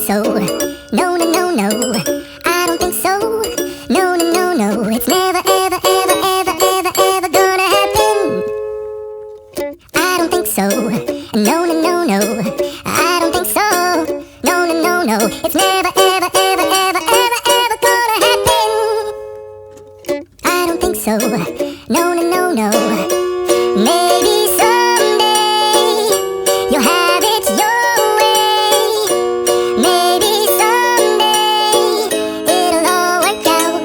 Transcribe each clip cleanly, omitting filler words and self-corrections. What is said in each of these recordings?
so. No, no, no, no. I don't think so. No, no, no, no. It's never, ever, ever, ever, ever, ever gonna happen. I don't think so. No, no, no, no. I don't think so. No, no, no, no. It's never, ever, ever, ever, ever, ever gonna happen. I don't think so. No, no, no, no. Maybe someday you'll have it your way. Maybe someday it'll all work out.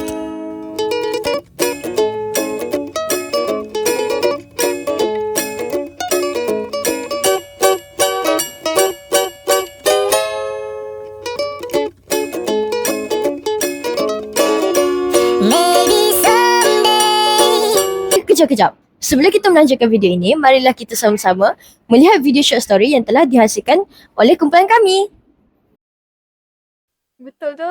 Maybe someday. Kejap. Sebelum kita melanjutkan video ini, marilah kita sama-sama melihat video short story yang telah dihasilkan oleh kumpulan kami. Betul tu.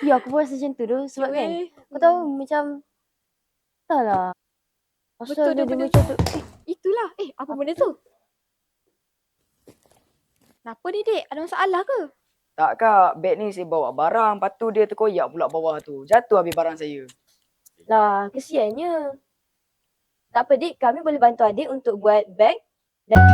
Ya, aku buat macam tu tu sebab kan kau tahu macam entahlah. Betul dia benda macam tu. Itulah. Apa benda tu? Kenapa ni, Dek? Ada masalah ke? Tak kak, beg ni saya bawa barang, lepas tu dia terkoyak pula bawah tu. Jatuh habis barang saya. Lah, kesiannya. Tak apa, Dik. Kami boleh bantu adik untuk buat beg dan